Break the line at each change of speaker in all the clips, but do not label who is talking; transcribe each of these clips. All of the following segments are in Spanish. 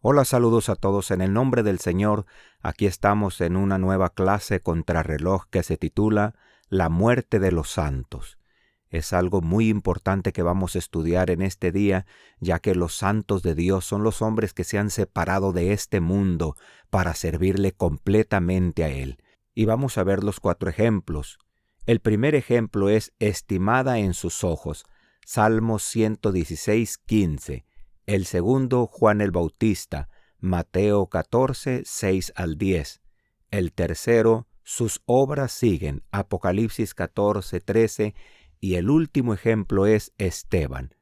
Hola, saludos a todos en el nombre del Señor. Aquí estamos en una nueva clase contrarreloj que se titula La muerte de los santos. Es algo muy importante que vamos a estudiar en este día, ya que los santos de Dios son los hombres que se han separado de este mundo para servirle completamente a Él. Y vamos a ver los 4 ejemplos. El primer ejemplo es estimada en sus ojos, Salmos 116:15. El segundo, Juan el Bautista, Mateo 14, 6 al 10. El tercero, sus obras siguen, Apocalipsis 14, 13. Y el último ejemplo es Esteban,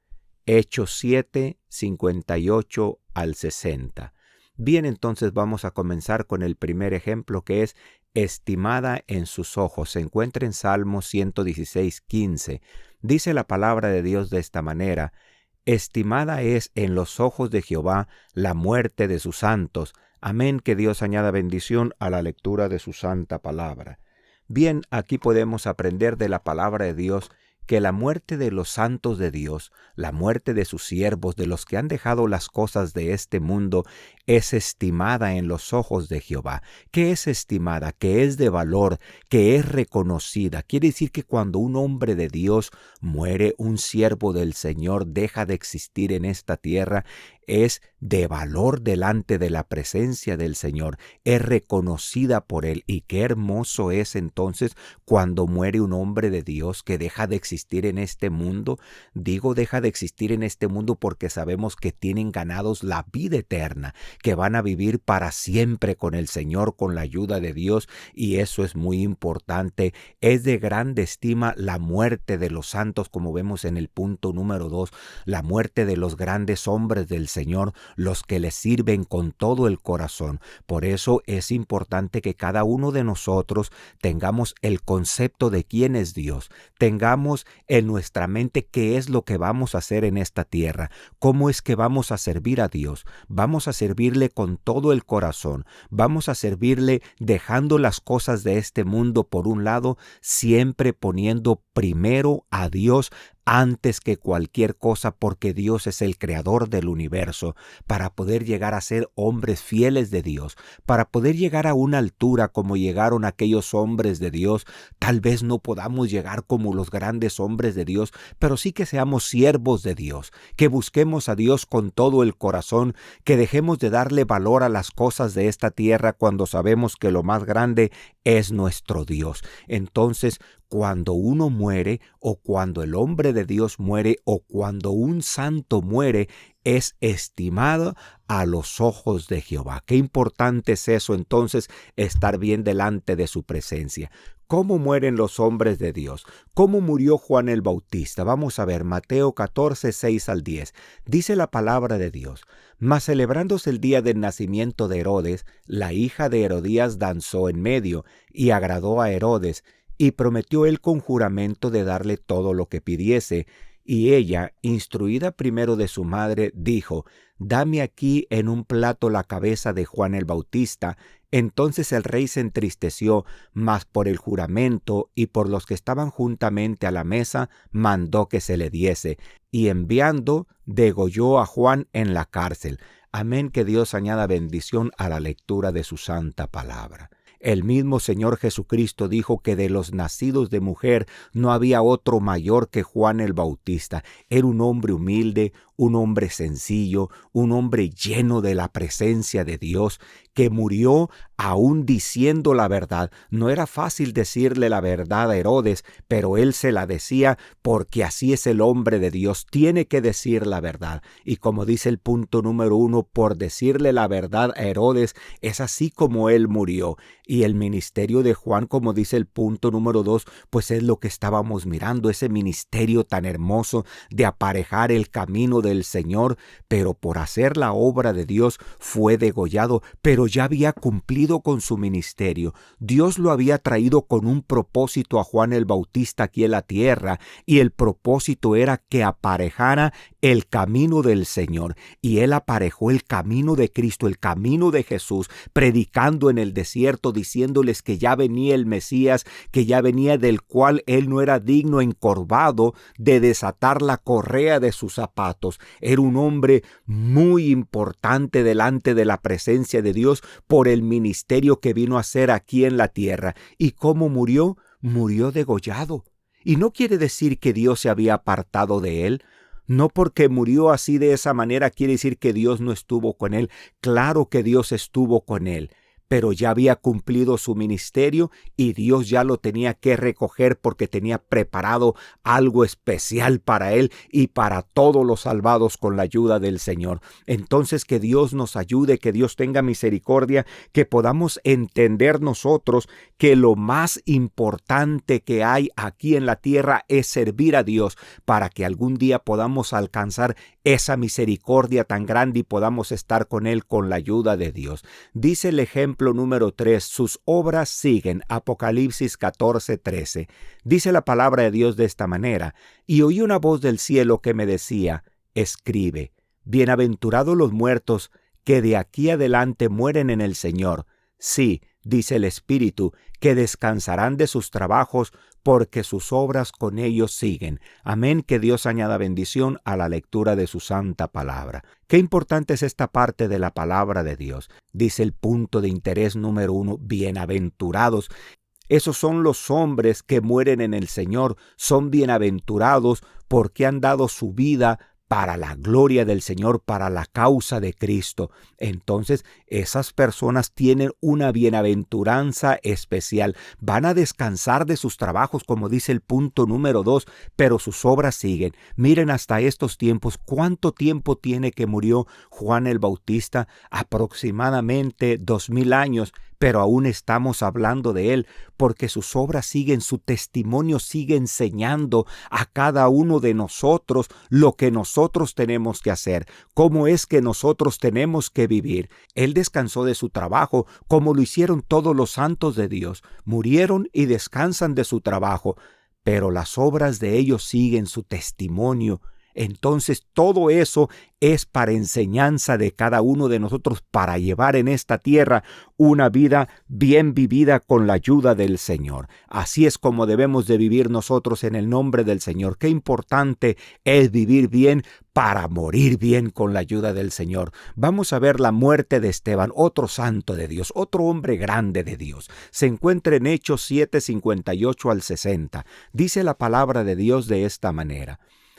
Hechos 7, 58 al 60. Bien, entonces vamos a comenzar con el primer ejemplo, que es estimada en sus ojos. Se encuentra en Salmo 116:15. Dice la palabra de Dios de esta manera: estimada es en los ojos de Jehová la muerte de sus santos. Amén. Que Dios añada bendición a la lectura de su santa palabra. Bien, aquí podemos aprender de la palabra de Dios que la muerte de los santos de Dios, la muerte de sus siervos, de los que han dejado las cosas de este mundo, es estimada en los ojos de Jehová. ¿Qué es estimada? Que es de valor, que es reconocida. Quiere decir que cuando un hombre de Dios muere, un siervo del Señor deja de existir en esta tierra, es de valor delante de la presencia del Señor, es reconocida por Él. Y qué hermoso es entonces cuando muere un hombre de Dios que deja de existir en este mundo. Digo deja de existir en este mundo porque sabemos que tienen ganados la vida eterna, que van a vivir para siempre con el Señor, con la ayuda de Dios, y eso es muy importante. Es de grande estima la muerte de los santos, como vemos en el punto número 2, la muerte de los grandes hombres del Señor, los que le sirven con todo el corazón. Por eso es importante que cada uno de nosotros tengamos el concepto de quién es Dios, tengamos en nuestra mente qué es lo que vamos a hacer en esta tierra, cómo es que vamos a servir a Dios. Vamos a servirle con todo el corazón, vamos a servirle dejando las cosas de este mundo por un lado, siempre poniendo primero a Dios antes que cualquier cosa, porque Dios es el creador del universo. Para poder llegar a ser hombres fieles de Dios, para poder llegar a una altura como llegaron aquellos hombres de Dios, tal vez no podamos llegar como los grandes hombres de Dios, pero sí que seamos siervos de Dios, que busquemos a Dios con todo el corazón, que dejemos de darle valor a las cosas de esta tierra cuando sabemos que lo más grande es nuestro Dios. Entonces, cuando uno muere, o cuando el hombre de Dios muere, o cuando un santo muere, es estimado a los ojos de Jehová. Qué importante es eso, entonces, estar bien delante de su presencia. ¿Cómo mueren los hombres de Dios? ¿Cómo murió Juan el Bautista? Vamos a ver Mateo 14, 6 al 10. Dice la palabra de Dios: mas celebrándose el día del nacimiento de Herodes, la hija de Herodías danzó en medio, y agradó a Herodes, y prometió él con juramento de darle todo lo que pidiese. Y ella, instruida primero de su madre, dijo: dame aquí en un plato la cabeza de Juan el Bautista. Entonces el rey se entristeció, mas por el juramento y por los que estaban juntamente a la mesa, mandó que se le diese, y enviando, degolló a Juan en la cárcel. Amén. Que Dios añada bendición a la lectura de su santa palabra. El mismo Señor Jesucristo dijo que de los nacidos de mujer no había otro mayor que Juan el Bautista. Era un hombre humilde, un hombre sencillo, un hombre lleno de la presencia de Dios, que murió aún diciendo la verdad. No era fácil decirle la verdad a Herodes, pero él se la decía porque así es el hombre de Dios. Tiene que decir la verdad. Y como dice el punto número 1, por decirle la verdad a Herodes, es así como él murió. Y el ministerio de Juan, como dice el punto número 2, pues es lo que estábamos mirando, ese ministerio tan hermoso de aparejar el camino del Señor, pero por hacer la obra de Dios fue degollado, pero ya había cumplido con su ministerio. Dios lo había traído con un propósito a Juan el Bautista aquí en la tierra, y el propósito era que aparejara el camino del Señor. Y él aparejó el camino de Cristo, el camino de Jesús, predicando en el desierto, diciéndoles que ya venía el Mesías, que ya venía, del cual él no era digno, encorvado, de desatar la correa de sus zapatos. Era un hombre muy importante delante de la presencia de Dios por el ministerio que vino a hacer aquí en la tierra. ¿Y cómo murió? Murió degollado. Y no quiere decir que Dios se había apartado de él. No porque murió así de esa manera quiere decir que Dios no estuvo con él. Claro que Dios estuvo con él, pero ya había cumplido su ministerio y Dios ya lo tenía que recoger porque tenía preparado algo especial para él y para todos los salvados con la ayuda del Señor. Entonces, que Dios nos ayude, que Dios tenga misericordia, que podamos entender nosotros que lo más importante que hay aquí en la tierra es servir a Dios para que algún día podamos alcanzar esa misericordia tan grande y podamos estar con Él con la ayuda de Dios. Dice el ejemplo número 3, sus obras siguen, Apocalipsis 14:13. Dice la palabra de Dios de esta manera: y oí una voz del cielo que me decía, escribe, bienaventurados los muertos que de aquí adelante mueren en el Señor. Sí, dice el Espíritu, que descansarán de sus trabajos, porque sus obras con ellos siguen. Amén, que Dios añada bendición a la lectura de su santa palabra. Qué importante es esta parte de la palabra de Dios. Dice el punto de interés número 1, bienaventurados. Esos son los hombres que mueren en el Señor, son bienaventurados porque han dado su vida para la gloria del Señor, para la causa de Cristo. Entonces, esas personas tienen una bienaventuranza especial. Van a descansar de sus trabajos, como dice el punto número 2, pero sus obras siguen. Miren hasta estos tiempos, ¿cuánto tiempo tiene que murió Juan el Bautista? Aproximadamente 2000 años. Pero aún estamos hablando de él, porque sus obras siguen, su testimonio sigue enseñando a cada uno de nosotros lo que nosotros tenemos que hacer, cómo es que nosotros tenemos que vivir. Él descansó de su trabajo, como lo hicieron todos los santos de Dios. Murieron y descansan de su trabajo, pero las obras de ellos siguen, su testimonio. Entonces todo eso es para enseñanza de cada uno de nosotros para llevar en esta tierra una vida bien vivida con la ayuda del Señor. Así es como debemos de vivir nosotros en el nombre del Señor. Qué importante es vivir bien para morir bien con la ayuda del Señor. Vamos a ver la muerte de Esteban, otro santo de Dios, otro hombre grande de Dios. Se encuentra en Hechos 7:58 al 60. Dice la palabra de Dios de esta manera: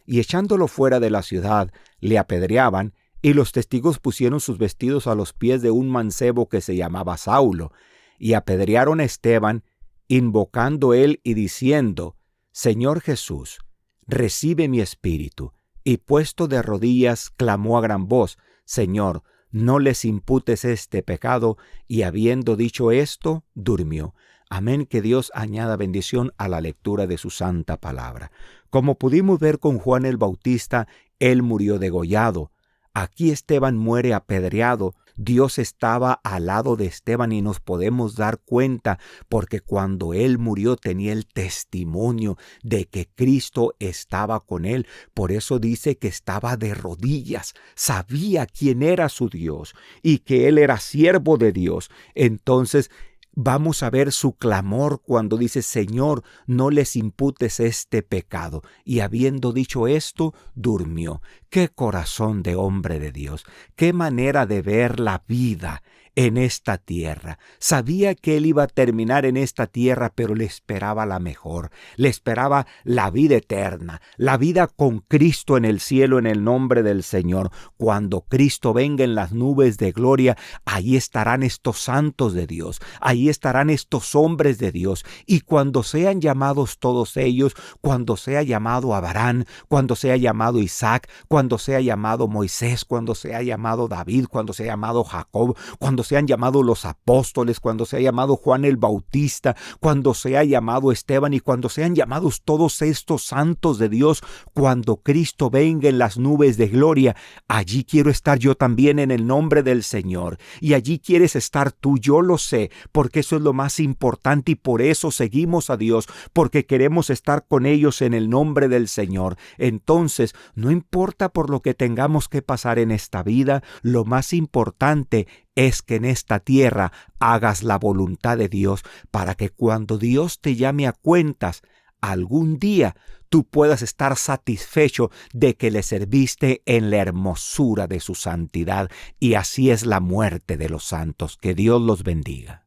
y echándolo fuera de la ciudad, le apedreaban, y los testigos pusieron sus vestidos a los pies de un mancebo que se llamaba Saulo, y apedrearon a Esteban, invocando él y diciendo, Señor Jesús, recibe mi espíritu. Y puesto de rodillas, clamó a gran voz, Señor, no les imputes este pecado, y habiendo dicho esto, durmió. Amén, que Dios añada bendición a la lectura de su santa palabra. Como pudimos ver con Juan el Bautista, él murió degollado. Aquí Esteban muere apedreado. Dios estaba al lado de Esteban y nos podemos dar cuenta porque cuando él murió tenía el testimonio de que Cristo estaba con él. Por eso dice que estaba de rodillas, sabía quién era su Dios y que él era siervo de Dios. Entonces, vamos a ver su clamor cuando dice, Señor, no les imputes este pecado. Y habiendo dicho esto, durmió. ¡Qué corazón de hombre de Dios! ¡Qué manera de ver la vida en esta tierra! Sabía que él iba a terminar en esta tierra, pero le esperaba la mejor. Le esperaba la vida eterna, la vida con Cristo en el cielo, en el nombre del Señor. Cuando Cristo venga en las nubes de gloria, ahí estarán estos santos de Dios, ahí estarán estos hombres de Dios. Y cuando sean llamados todos ellos, cuando sea llamado Abraham, cuando sea llamado Isaac, cuando sea llamado Moisés, cuando sea llamado David, cuando sea llamado Jacob, cuando sean llamados los apóstoles, cuando sea llamado Juan el Bautista, cuando sea llamado Esteban y cuando sean llamados todos estos santos de Dios, cuando Cristo venga en las nubes de gloria, allí quiero estar yo también en el nombre del Señor. Y allí quieres estar tú, yo lo sé, porque eso es lo más importante y por eso seguimos a Dios, porque queremos estar con ellos en el nombre del Señor. Entonces, no importa por lo que tengamos que pasar en esta vida, lo más importante es que en esta tierra hagas la voluntad de Dios para que cuando Dios te llame a cuentas, algún día tú puedas estar satisfecho de que le serviste en la hermosura de su santidad. Y así es la muerte de los santos. Que Dios los bendiga.